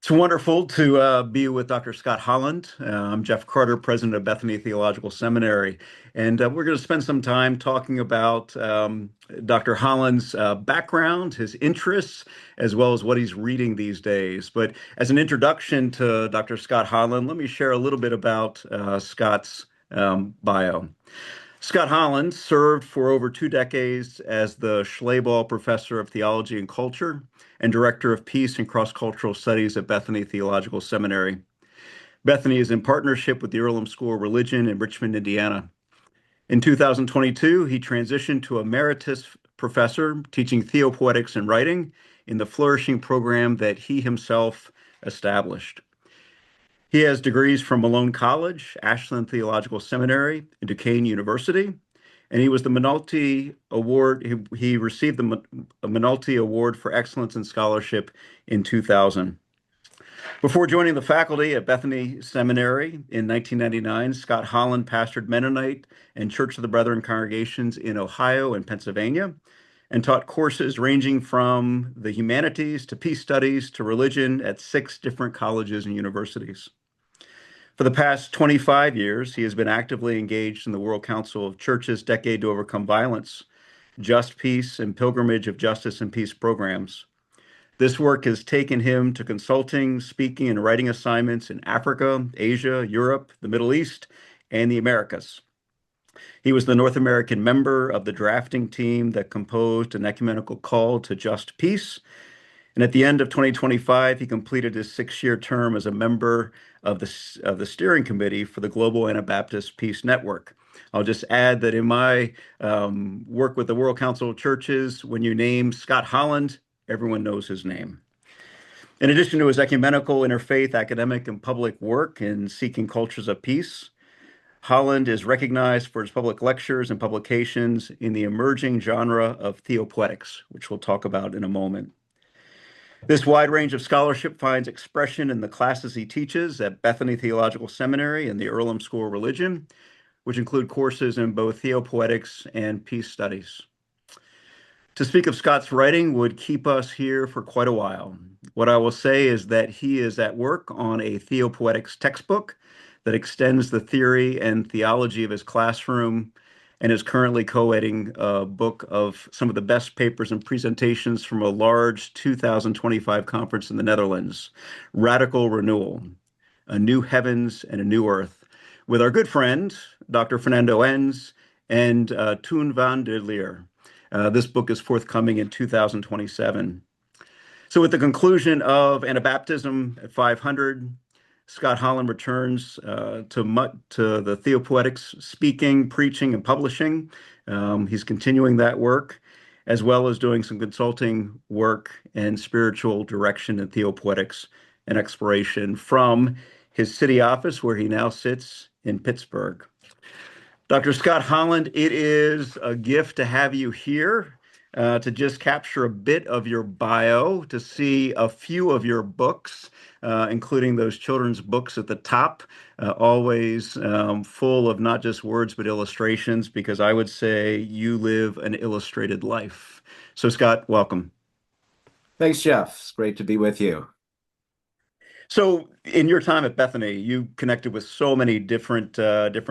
It's wonderful to be with Dr. Scott Holland. I'm Jeff Carter, president of Bethany Theological Seminary, and we're going to spend some time talking about Dr. Holland's background, his interests, as well as what he's reading these days. But as an introduction to Dr. Scott Holland, let me share a little bit about Scott's bio. Scott Holland served for over 2 decades as the Schlaball Professor of Theology and Culture and Director of Peace and Cross-Cultural Studies at Bethany Theological Seminary. Bethany is in partnership with the Earlham School of Religion in Richmond, Indiana. In 2022, he transitioned to Emeritus Professor teaching theopoetics and writing in the flourishing program that he himself established. He has degrees from Malone College, Ashland Theological Seminary, and Duquesne University, and he was the Minolti Award. He received the Minolti Award for Excellence in Scholarship in 2000. Before joining the faculty at Bethany Seminary in 1999, Scott Holland pastored Mennonite and Church of the Brethren congregations in Ohio and Pennsylvania, and taught courses ranging from the humanities to peace studies to religion at 6 different colleges and universities. For the past 25 years, he has been actively engaged in the World Council of Churches' Decade to Overcome Violence, Just Peace, and Pilgrimage of Justice and Peace programs. This work has taken him to consulting, speaking, and writing assignments in Africa, Asia, Europe, the Middle East, and the Americas. He was the North American member of the drafting team that composed an ecumenical call to just peace. And at the end of 2025, he completed his 6-year term as a member of the steering committee for the Global Anabaptist Peace Network. I'll just add that in my work with the World Council of Churches, when you name Scott Holland, everyone knows his name. In addition to his ecumenical, interfaith, academic, and public work in seeking cultures of peace, Holland is recognized for his public lectures and publications in the emerging genre of theopoetics, which we'll talk about in a moment. This wide range of scholarship finds expression in the classes he teaches at Bethany Theological Seminary and the Earlham School of Religion, which include courses in both theopoetics and peace studies. To speak of Scott's writing would keep us here for quite a while. What I will say is that he is at work on a theopoetics textbook that extends the theory and theology of his classroom and is currently co-editing a book of some of the best papers and presentations from a large 2025 conference in the Netherlands, Radical Renewal, A New Heavens and a New Earth, with our good friend, Dr. Fernando Enns and Toon van der Leer. This book is forthcoming in 2027. So with the conclusion of Anabaptism at 500, Scott Holland returns to the theopoetics speaking, preaching, and publishing. He's continuing that work, as well as doing some consulting work and spiritual direction in theopoetics and exploration from his city office, where he now sits in Pittsburgh. Dr. Scott Holland, it is a gift to have you here to just capture a bit of your bio, to see a few of your books, including those children's books at the top, always full of not just words but illustrations, because I would say you live an illustrated life. So, Scott, welcome. Thanks, Jeff. It's great to be with you. So, in your time at Bethany, you connected with so many different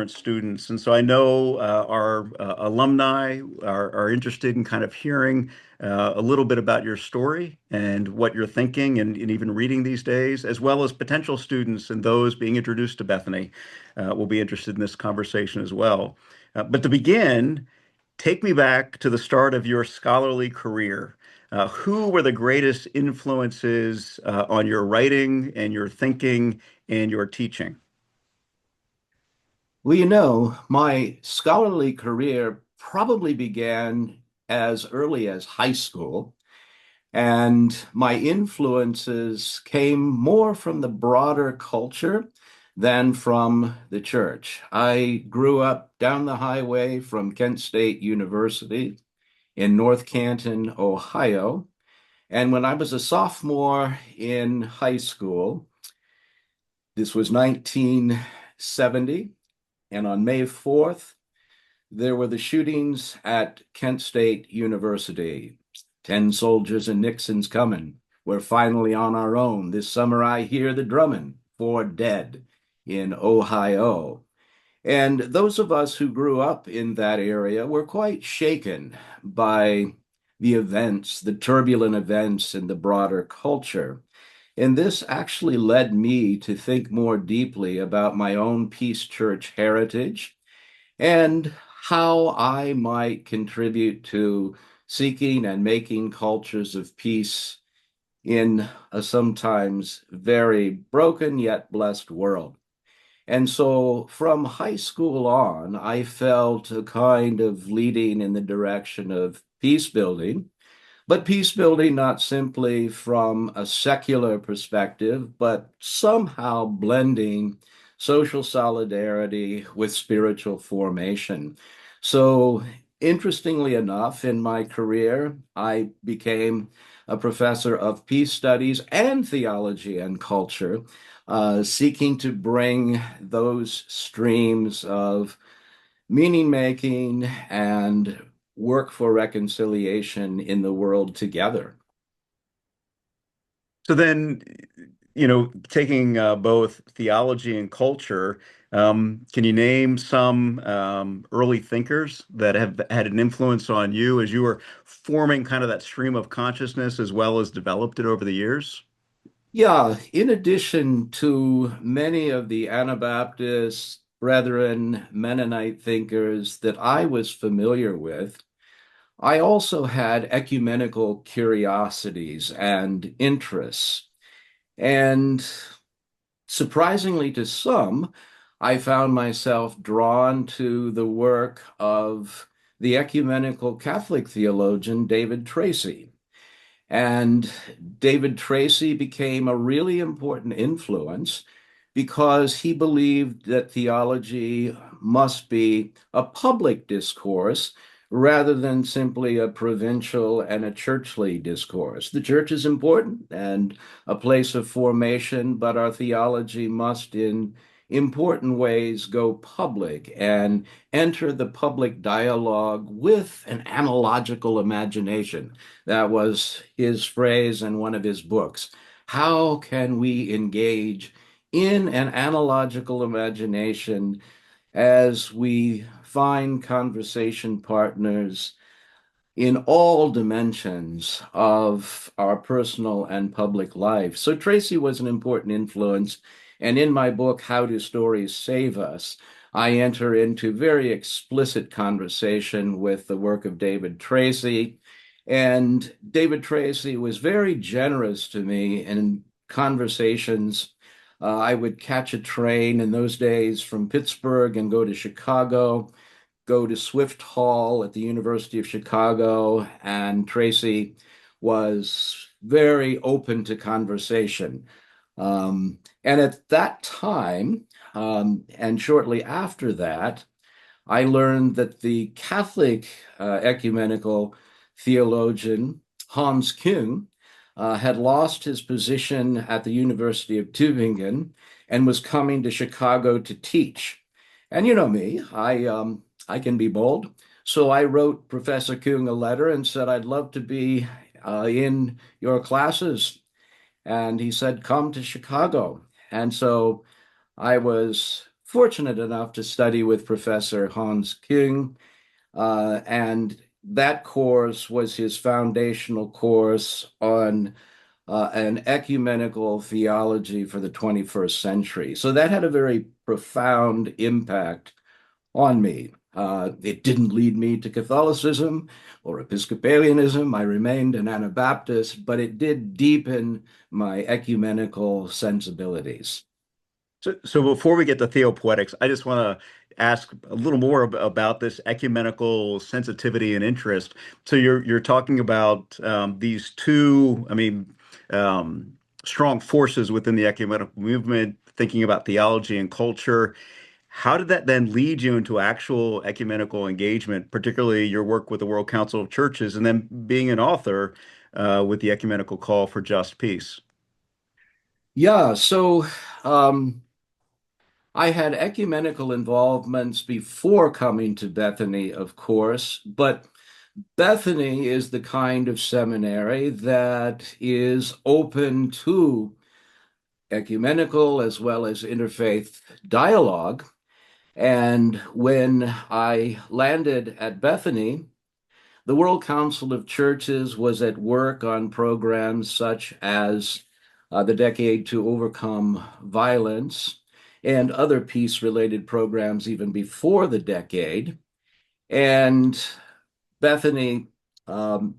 students, and so I know our alumni are interested in kind of hearing a little bit about your story and what you're thinking and even reading these days, as well as potential students and those being introduced to Bethany will be interested in this conversation as well. But to begin, take me back to the start of your scholarly career. Who were the greatest influences on your writing and your thinking and your teaching? Well, my scholarly career probably began as early as high school, and my influences came more from the broader culture than from the church. I grew up down the highway from Kent State University in North Canton, Ohio. And when I was a sophomore in high school, this was 1970, and on May 4th, there were the shootings at Kent State University. 10 soldiers and Nixon's coming. We're finally on our own. This summer I hear the drumming, 4 dead in Ohio. And those of us who grew up in that area were quite shaken by the events, the turbulent events in the broader culture. And this actually led me to think more deeply about my own Peace Church heritage and how I might contribute to seeking and making cultures of peace in a sometimes very broken yet blessed world. And so from high school on, I felt a kind of leading in the direction of peace building, but peace building not simply from a secular perspective, but somehow blending social solidarity with spiritual formation. So, interestingly enough, in my career, I became a professor of peace studies and theology and culture, seeking to bring those streams of meaning making and work for reconciliation in the world together. So then, taking both theology and culture, can you name some early thinkers that have had an influence on you as you were forming kind of that stream of consciousness as well as developed it over the years? Yeah, in addition to many of the Anabaptist, Brethren, Mennonite thinkers that I was familiar with, I also had ecumenical curiosities and interests. And surprisingly to some, I found myself drawn to the work of the ecumenical Catholic theologian David Tracy. And David Tracy became a really important influence because he believed that theology must be a public discourse rather than simply a provincial and a churchly discourse. The church is important and a place of formation, but our theology must, in important ways, go public and enter the public dialogue with an analogical imagination. That was his phrase in one of his books. How can we engage in an analogical imagination as we find conversation partners in all dimensions of our personal and public life? So Tracy was an important influence. And in my book, How Do Stories Save Us? I enter into very explicit conversation with the work of David Tracy. And David Tracy was very generous to me in conversations. I would catch a train in those days from Pittsburgh and go to Chicago, go to Swift Hall at the University of Chicago, and Tracy was very open to conversation. And at that time, and shortly after that, I learned that the Catholic ecumenical theologian Hans Küng had lost his position at the University of Tübingen and was coming to Chicago to teach. And you know me, I can be bold. So I wrote Professor Küng a letter and said, I'd love to be in your classes. And he said, come to Chicago. And so I was fortunate enough to study with Professor Hans Küng, and that course was his foundational course on an ecumenical theology for the 21st century. So that had a very profound impact on me. It didn't lead me to Catholicism or Episcopalianism. I remained an Anabaptist, but it did deepen my ecumenical sensibilities. So before we get to theopoetics, I just want to ask a little more about this ecumenical sensitivity and interest. So you're talking about these two, strong forces within the ecumenical movement, thinking about theology and culture. How did that then lead you into actual ecumenical engagement, particularly your work with the World Council of Churches, and then being an author with the Ecumenical Call for Just Peace? Yeah, so I had ecumenical involvements before coming to Bethany, of course, but Bethany is the kind of seminary that is open to ecumenical as well as interfaith dialogue. And when I landed at Bethany, the World Council of Churches was at work on programs such as the Decade to Overcome Violence and other peace-related programs even before the decade. And Bethany, um,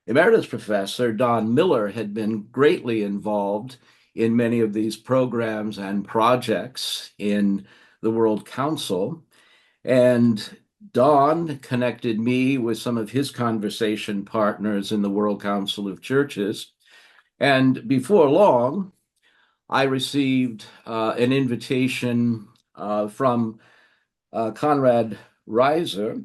Emeritus Professor Don Miller had been greatly involved in many of these programs and projects in the World Council. And Don connected me with some of his conversation partners in the World Council of Churches. And before long, I received an invitation from Conrad Reiser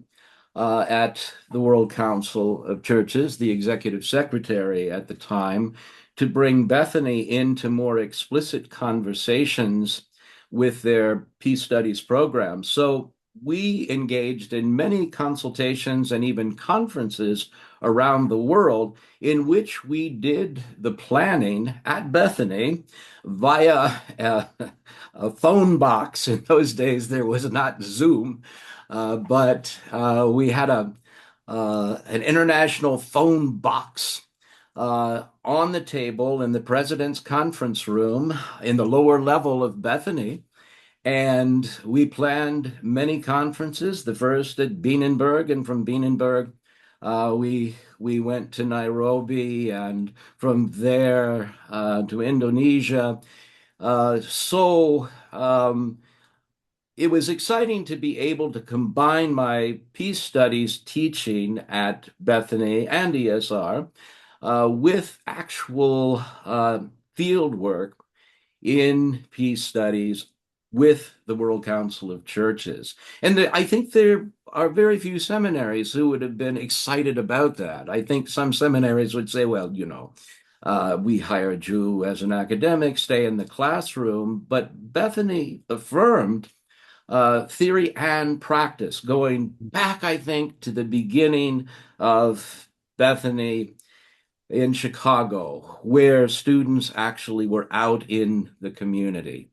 at the World Council of Churches, the executive secretary at the time, to bring Bethany into more explicit conversations with their peace studies program. So we engaged in many consultations and even conferences around the world in which we did the planning at Bethany via a phone box. In those days, there was not Zoom, but we had an international phone box on the table in the president's conference room in the lower level of Bethany. And we planned many conferences, the first at Beanenberg, and from Beanenberg, we went to Nairobi, and from there to Indonesia. So it was exciting to be able to combine my peace studies teaching at Bethany and ESR with actual field work in peace studies with the World Council of Churches. And I think there are very few seminaries who would have been excited about that. I think some seminaries would say, well, we hire a Jew as an academic, stay in the classroom. But Bethany affirmed theory and practice, going back, I think, to the beginning of Bethany in Chicago, where students actually were out in the community.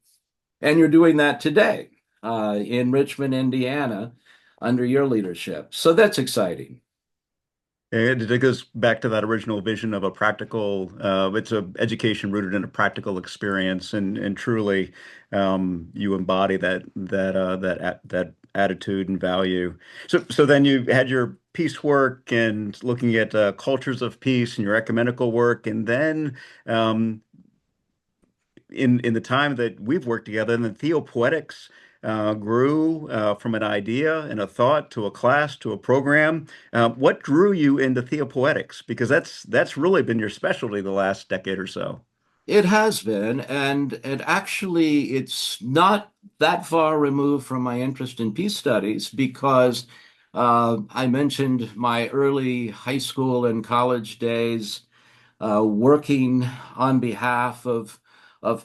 And you're doing that today in Richmond, Indiana, under your leadership. So that's exciting. It goes back to that original vision of a practical, it's a education rooted in a practical experience, and truly, you embody that attitude and value. So then you had your peace work and looking at cultures of peace and your ecumenical work, and then in the time that we've worked together, and the theopoetics grew from an idea and a thought to a class to a program. What drew you into theopoetics? Because that's really been your specialty the last decade or so. It has been, and actually, it's not that far removed from my interest in peace studies because I mentioned my early high school and college days working on behalf of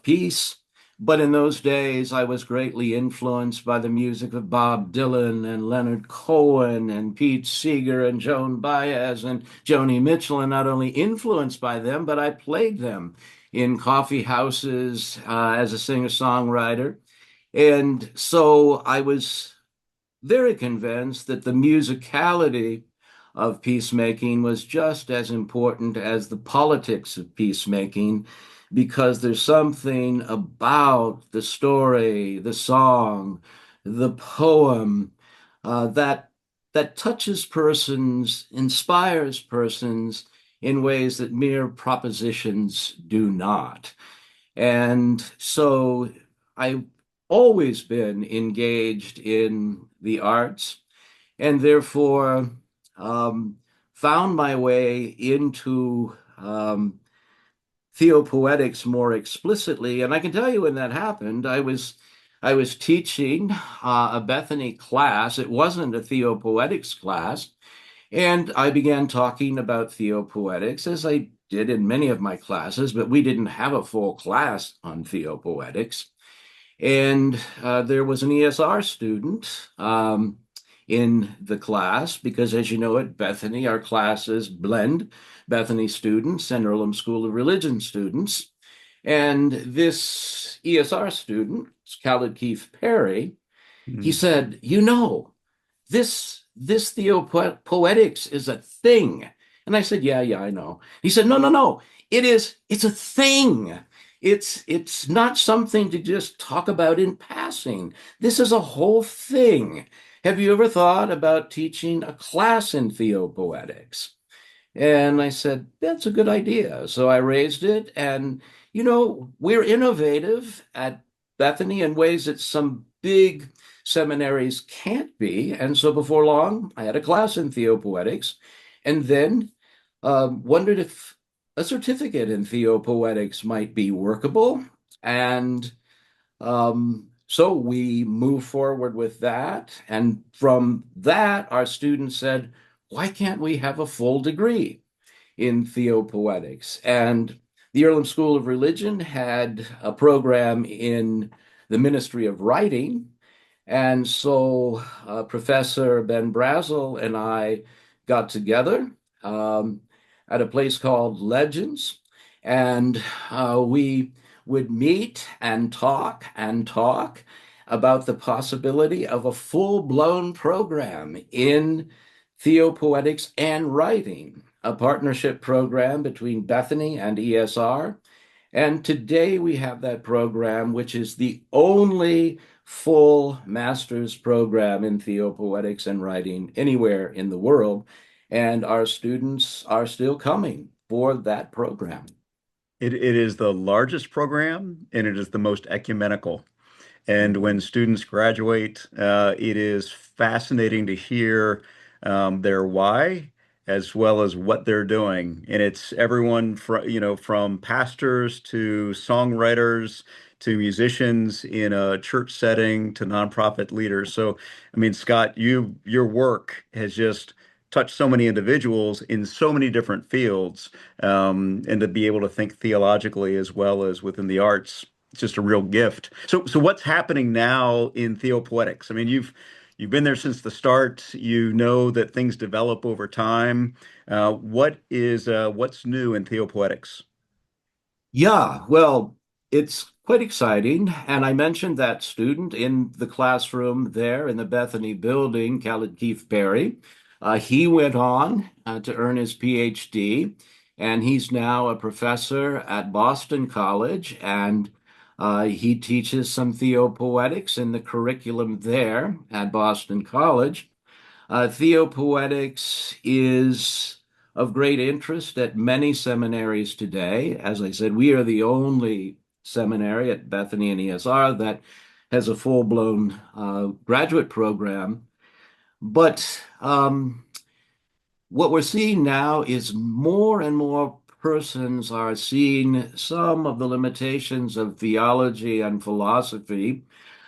peace. But in those days, I was greatly influenced by the music of Bob Dylan and Leonard Cohen and Pete Seeger and Joan Baez and Joni Mitchell, and not only influenced by them, but I played them in coffee houses as a singer-songwriter. And so I was very convinced that the musicality of peacemaking was just as important as the politics of peacemaking, because there's something about the story, the song, the poem that touches persons, inspires persons in ways that mere propositions do not. And so I've always been engaged in the arts and therefore found my way into theopoetics more explicitly. And I can tell you when that happened, I was teaching a Bethany class. It wasn't a theopoetics class. And I began talking about theopoetics as I did in many of my classes, but we didn't have a full class on theopoetics. And there was an ESR student in the class because, as you know, at Bethany, our classes blend Bethany students and Earlham School of Religion students. And this ESR student, Khaled Keith Perry, he Mm. said, this theopoetics is a thing. And I said, yeah, I know. He said, no. It's a thing. It's not something to just talk about in passing. This is a whole thing. Have you ever thought about teaching a class in theopoetics? And I said, that's a good idea. So I raised it. And, we're innovative at Bethany in ways that some big seminaries can't be. And so before long, I had a class in theopoetics and then wondered if a certificate in theopoetics might be workable. And so we moved forward with that. And from that, our students said, why can't we have a full degree in theopoetics? And the Earlham School of Religion had a program in the Ministry of Writing. And so Professor Ben Brazel and I got together um, at a place called Legends, and we would meet and talk about the possibility of a full-blown program in theopoetics and writing, a partnership program between Bethany and ESR. And today we have that program, which is the only full master's program in theopoetics and writing anywhere in the world. And our students are still coming for that program. It is the largest program and it is the most ecumenical. And when Mhm. students graduate, it is fascinating to hear their why as well as what they're doing. And it's everyone from pastors to songwriters to musicians in a church setting to nonprofit leaders. So, I mean, Scott, your work has just touched so many individuals in so many different fields, and to be able to think theologically as well as within the arts, it's just a real gift. So what's happening now in theopoetics? I mean, you've been there since the start. You know that things develop over time. What's new in theopoetics? Yeah, well, it's quite exciting. And I mentioned that student in the classroom there in the Bethany building, Khaled Keith Berry. He went on to earn his PhD, and he's now a professor at Boston College, and he teaches some theopoetics in the curriculum there at Boston College. Theopoetics is of great interest at many seminaries today. As I said, we are the only seminary at Bethany and ESR that has a full-blown graduate program. But what we're seeing now is more and more persons are seeing some of the limitations of theology and philosophy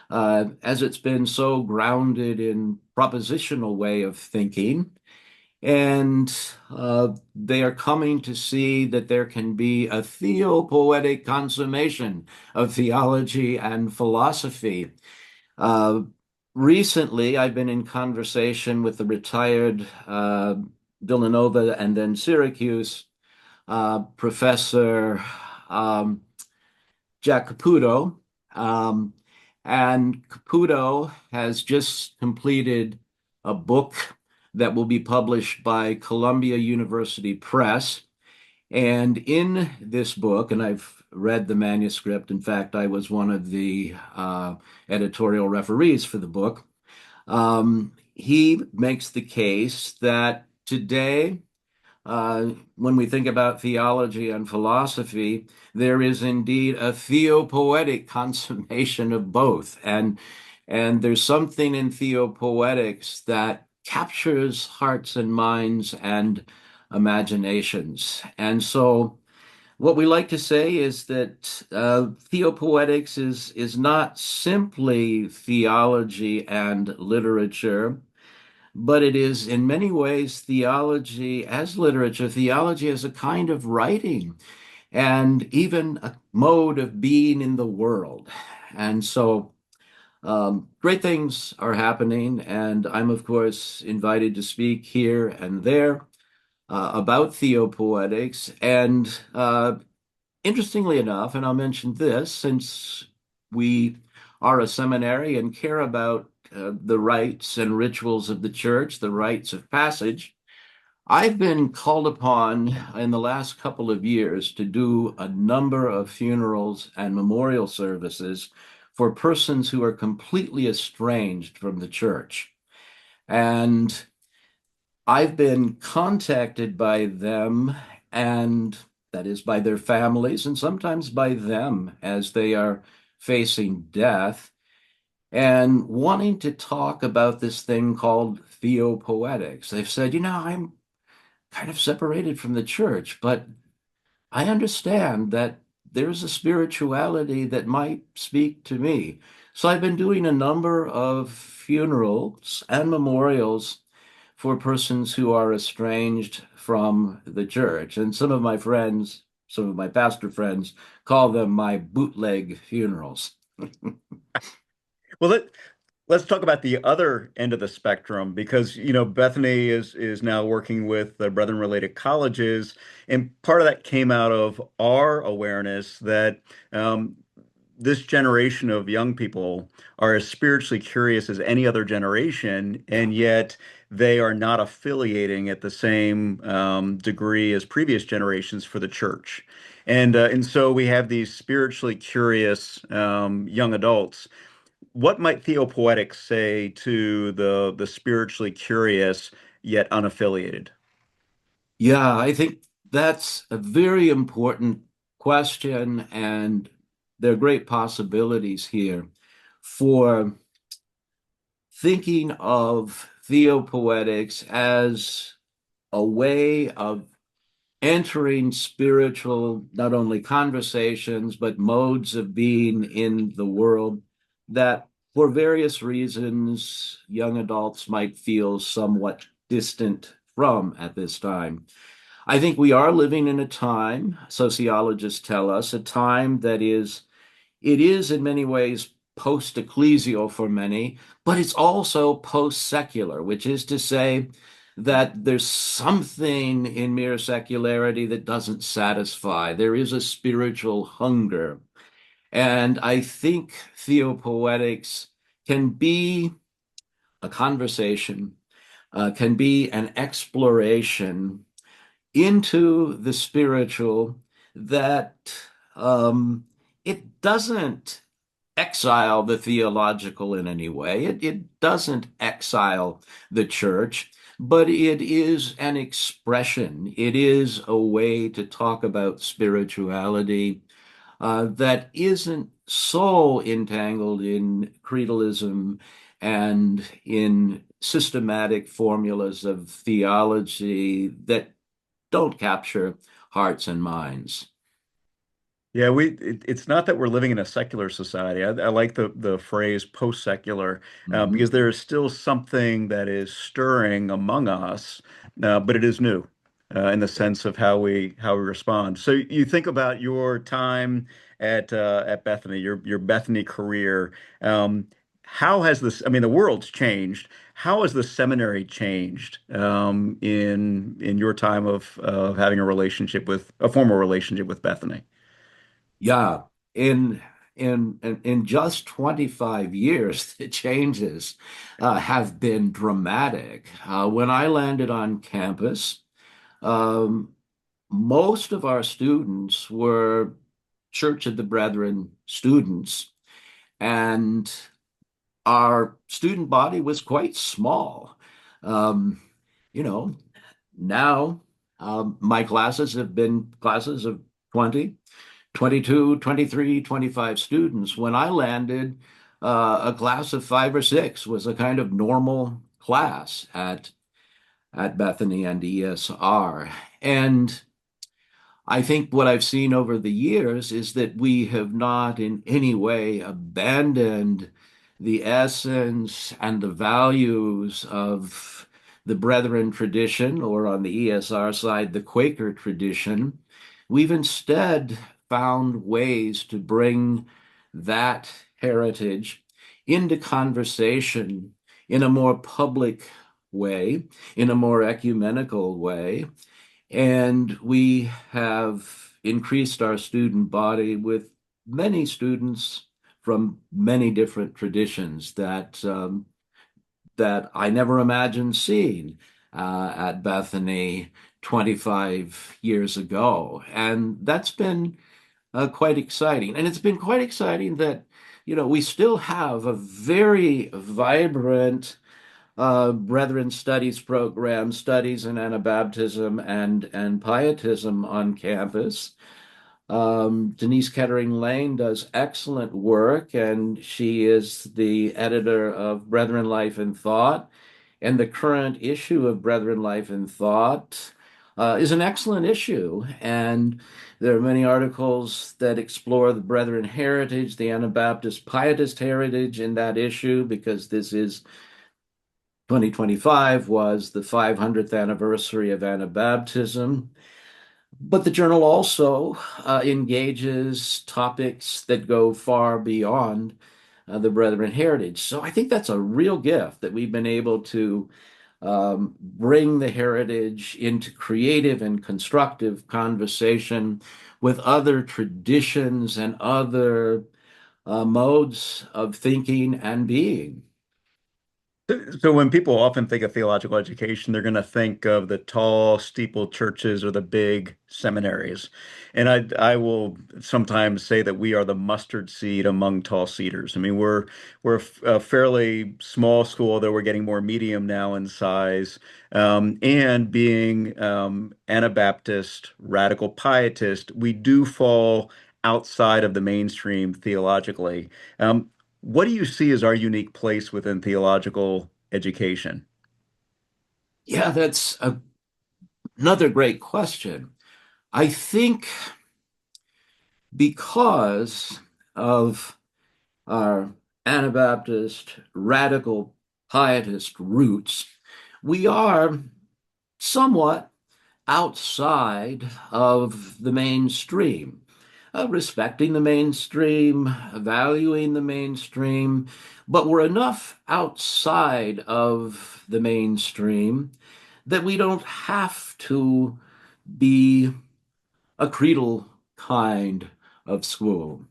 as it's been so grounded in propositional way of thinking. And they are coming to see that there can be a theopoetic consummation of theology and philosophy. Uh, Recently, I've been in conversation with the retired Villanova and then Syracuse Professor um, Jack Caputo. Um, and Caputo has just completed a book that will be published by Columbia University Press. And in this book, and I've read the manuscript, in fact, I was one of the editorial referees for the book. He makes the case that today, when we think about theology and philosophy, there is indeed a theopoetic consummation of both. And there's something in theopoetics that captures hearts and minds and imaginations. And so what we like to say is that theopoetics is not simply theology and literature, but it is in many ways theology as literature, theology as a kind of writing, and even a mode of being in the world. And so Great things are happening, and I'm, of course, invited to speak here and there about theopoetics. And interestingly enough, and I'll mention this since we are a seminary and care about the rites and rituals of the church, the rites of passage. I've been called upon in the last couple of years to do a number of funerals and memorial services for persons who are completely estranged from the church. And I've been contacted by them, and that is by their families, and sometimes by them as they are facing death, and wanting to talk about this thing called theopoetics. They've said, I'm kind of separated from the church, but I understand that there's a spirituality that might speak to me. So I've been doing a number of funerals and memorials for persons who are estranged from the church. And some of my friends, some of my pastor friends, call them my bootleg funerals. Well, let's talk about the other end of the spectrum because Bethany is now working with the Brethren related colleges, and part of that came out of our awareness that this generation of young people are as spiritually curious as any other generation, Yeah. and yet they are not affiliating at the same degree as previous generations for the church. And so we have these spiritually curious young adults. What might theopoetics say to the spiritually curious yet unaffiliated? Yeah, I think that's a very important question, and there are great possibilities here for thinking of theopoetics as a way of entering spiritual, not only conversations, but modes of being in the world that, for various reasons, young adults might feel somewhat distant from at this time. I think we are living in a time, sociologists tell us, a time that it is in many ways post-ecclesial for many, but it's also post-secular, which is to say that there's something in mere secularity that doesn't satisfy. There is a spiritual hunger. And I think theopoetics can be a conversation, can be an exploration into the spiritual that um, it doesn't exile the theological in any way. It doesn't exile the church, but it is an expression. It is a way to talk about spirituality that isn't so entangled in creedalism and in systematic formulas of theology that don't capture hearts and minds. Yeah, it's not that we're living in a secular society. I like the phrase post-secular Mhm. because there is still something that is stirring among us, but it is new in the sense of how we respond. So you think about your time at Bethany, your Bethany career. How has this? I mean, the world's changed. How has the seminary changed in your time of having a formal relationship with Bethany? Yeah, in in just 25 years, the changes have been dramatic. When I landed on campus, um, most of our students were Church of the Brethren students, and our student body was quite small. Um, you know, now my classes have been classes of 20, 22, 23, 25 students. When I landed, a class of five or six was a kind of normal class at Bethany and ESR. And I think what I've seen over the years is that we have not in any way abandoned the essence and the values of the Brethren tradition, or on the ESR side, the Quaker tradition. We've instead found ways to bring that heritage into conversation in a more public way, in a more ecumenical way. And we have increased our student body with many students from many different traditions that I never imagined seeing at Bethany 25 years ago. And that's been quite exciting. And it's been quite exciting that, we still have a very vibrant Brethren Studies program, studies in Anabaptism and Pietism on campus. Denise Kettering Lane does excellent work, and she is the editor of Brethren Life and Thought. And the current issue of Brethren Life and Thought is an excellent issue. And there are many articles that explore the Brethren heritage, the Anabaptist Pietist heritage in that issue, because this is 2025 was the 500th anniversary of Anabaptism. But the journal also engages topics that go far beyond the Brethren heritage. So I think that's a real gift that we've been able to bring the heritage into creative and constructive conversation with other traditions and other modes of thinking and being. So when people often think of theological education, they're going to think of the tall, steepled churches or the big seminaries. And I will sometimes say that we are the mustard seed among tall cedars. I mean, we're a fairly small school, though we're getting more medium now in size. And being Anabaptist, radical pietist, we do fall outside of the mainstream theologically. What do you see as our unique place within theological education? Yeah, that's another great question. I think because of our Anabaptist radical pietist roots, we are somewhat outside of the mainstream, respecting the mainstream, valuing the mainstream, but we're enough outside of the mainstream that we don't have to be a creedal kind of school.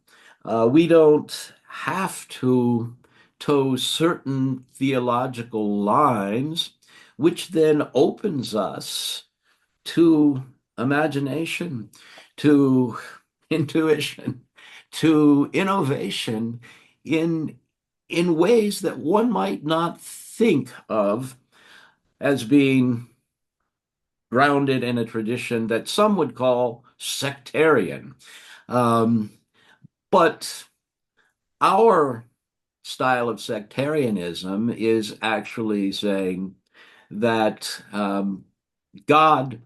We don't have to toe certain theological lines, which then opens us to imagination, to intuition, to innovation in ways that one might not think of as being grounded in a tradition that some would call sectarian. Um, but our style of sectarianism is actually saying that God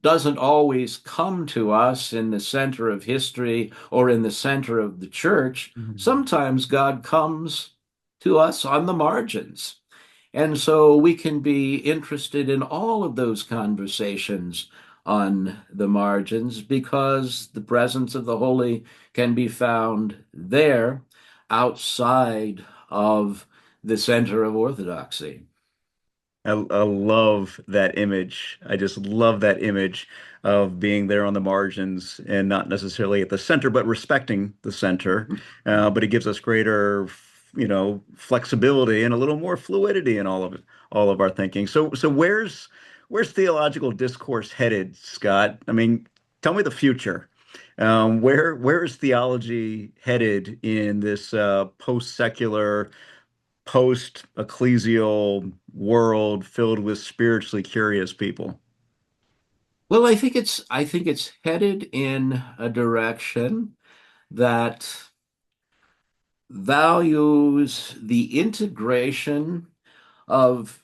doesn't always come to us in the center of history or in the center of the church. Mhm. Sometimes God comes to us on the margins. And so we can be interested in all of those conversations on the margins because the presence of the holy can be found there outside of the center of orthodoxy. I love that image. I just love that image of being there on the margins and not necessarily at the center, but respecting the center. But it gives us greater, flexibility and a little more fluidity in all of our thinking. So where's theological discourse headed, Scott? I mean, tell me the future. Where is theology headed in this post-secular, post-ecclesial world filled with spiritually curious people? Well, I think it's headed in a direction that values the integration of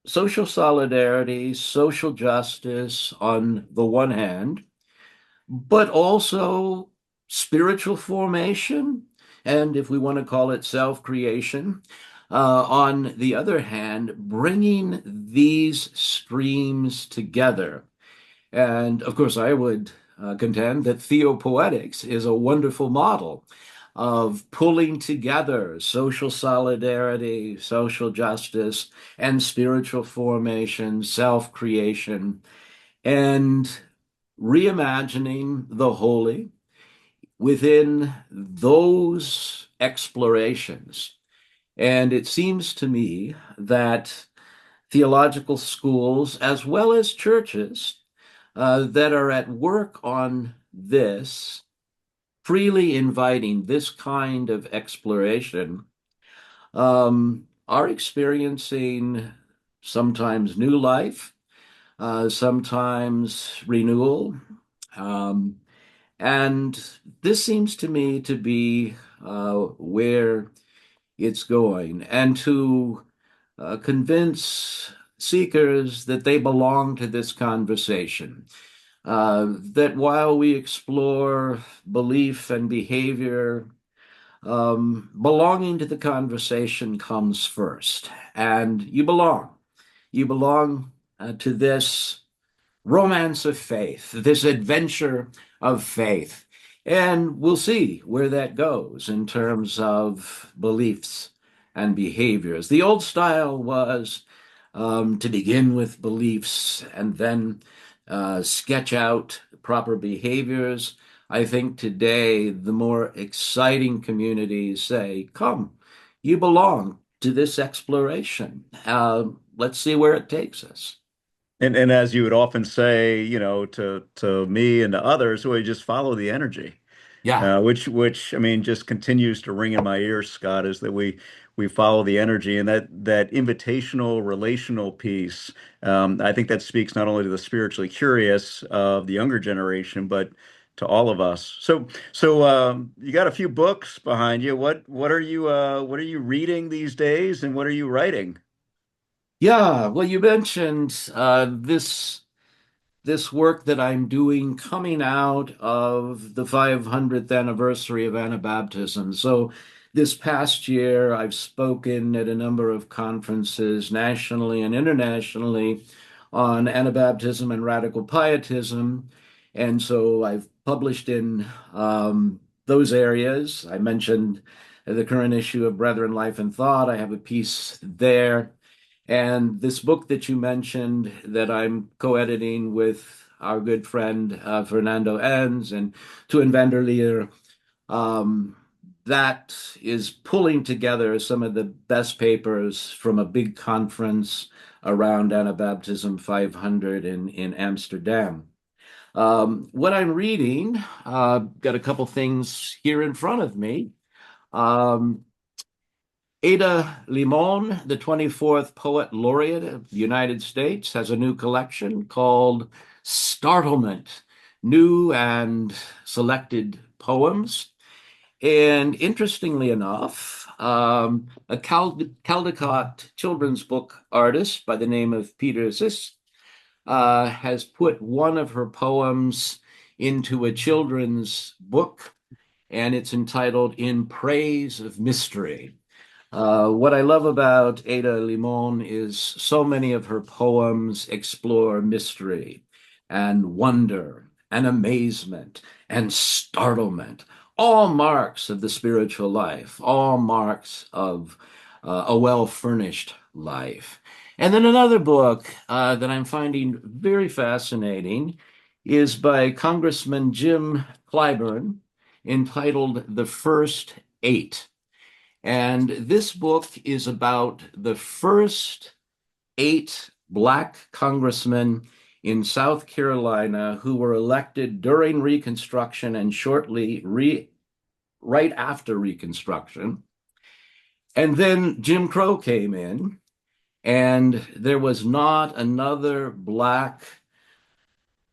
social solidarity, social justice on the one hand, but also spiritual formation, and if we want to call it self-creation, on the other hand, bringing these streams together. And of course, I would contend that theopoetics is a wonderful model. of pulling together social solidarity, social justice, and spiritual formation, self-creation, and reimagining the holy within those explorations. And it seems to me that theological schools, as well as churches, that are at work on this, freely inviting this kind of exploration, are experiencing sometimes new life, sometimes renewal. Um, and this seems to me to be where it's going, and to convince seekers that they belong to this conversation. That while we explore belief and behavior, belonging to the conversation comes first, and you belong. You belong to this romance of faith, this adventure of faith. And we'll see where that goes in terms of beliefs and behaviors. The old style was to begin with beliefs and then sketch out proper behaviors. I think today the more exciting communities say, come, you belong to this exploration. Let's see where it takes us. And as you would often say, to me and to others, we just follow the energy. Yeah. Which I mean just continues to ring in my ears, Scott, is that we follow the energy and that invitational relational piece. I think that speaks not only to the spiritually curious of the younger generation, but to all of us. So you got a few books behind you. What are you reading these days, and what are you writing? Yeah, well, you mentioned this work that I'm doing coming out of the 500th anniversary of Anabaptism. So this past year, I've spoken at a number of conferences nationally and internationally on Anabaptism and radical pietism. And so I've published in those areas. I mentioned the current issue of Brethren, Life, and Thought. I have a piece there. And this book that you mentioned that I'm co-editing with our good friend Fernando Enns and Tuan Vanderleer, um, that is pulling together some of the best papers from a big conference around Anabaptism 500 in Amsterdam. What I'm reading, got a couple things here in front of me. Um, Ada Limon, the 24th Poet Laureate of the United States, has a new collection called Startlement, New and Selected Poems. And interestingly enough, a Caldecott children's book artist by the name of Peter Ziss has put one of her poems into a children's book, and it's entitled In Praise of Mystery. What I love about Ada Limon is so many of her poems explore mystery and wonder and amazement and startlement, all marks of the spiritual life, all marks of a well-furnished life. And then another book that I'm finding very fascinating is by Congressman Jim Clyburn, entitled The First Eight. And this book is about the first eight Black congressmen in South Carolina who were elected during Reconstruction and shortly right after Reconstruction. And then Jim Crow came in, and there was not another Black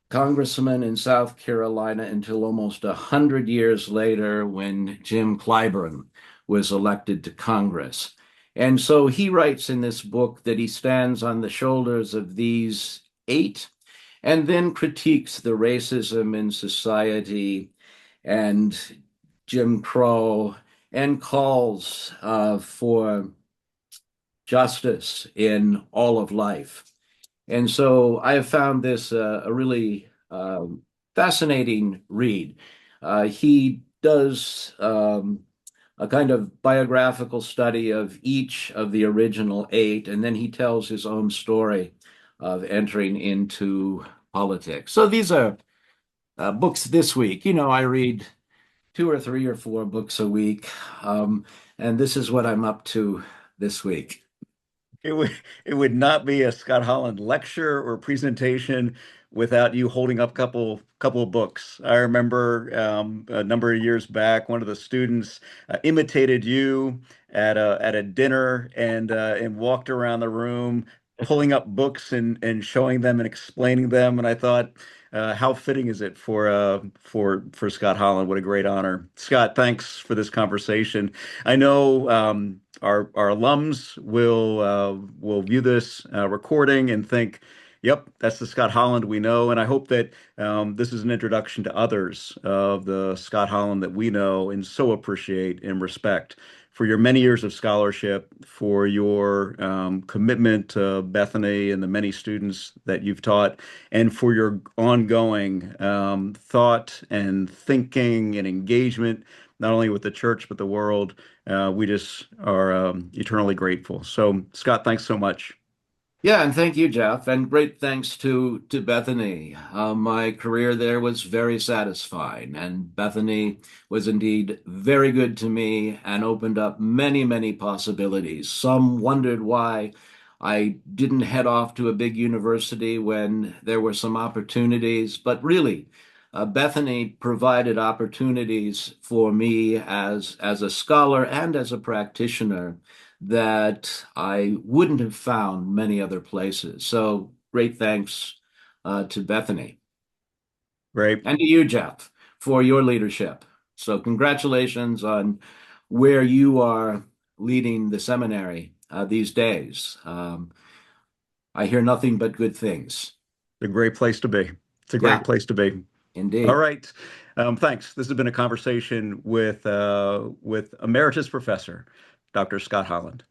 congressman in South Carolina until almost 100 years later when Jim Clyburn was elected to Congress. And so he writes in this book that he stands on the shoulders of these eight and then critiques the racism in society and Jim Crow and calls for justice in all of life. And so I have found this a really fascinating read. He does a kind of biographical study of each of the original eight, and then he tells his own story of entering into politics. So these are books this week. I read two or three or four books a week, and this is what I'm up to this week. It would not be a Scott Holland lecture or presentation without you holding up couple of books. I remember a number of years back, one of the students imitated you at a dinner and walked around the room, pulling up books and showing them and explaining them. And I thought, how fitting is it for Scott Holland? What a great honor, Scott! Thanks for this conversation. I know. Our alums will view this recording and think, "Yep, that's the Scott Holland we know." And I hope that this is an introduction to others of the Scott Holland that we know and so appreciate and respect for your many years of scholarship, for your commitment to Bethany and the many students that you've taught, and for your ongoing thought and thinking and engagement, not only with the church but the world. We just are eternally grateful. So, Scott, thanks so much. Yeah, and thank you, Jeff, and great thanks to Bethany. My career there was very satisfying, and Bethany was indeed very good to me and opened up many, many possibilities. Some wondered why I didn't head off to a big university when there were some opportunities, but really, Bethany provided opportunities for me as a scholar and as a practitioner that I wouldn't have found many other places. So great thanks to Bethany Great. and to you, Jeff, for your leadership. So congratulations on where you are leading the seminary these days. I hear nothing but good things. It's a great place to be. It's a great Yeah, place to be. All indeed. right. Thanks. This has been a conversation with Emeritus Professor Dr. Scott Holland.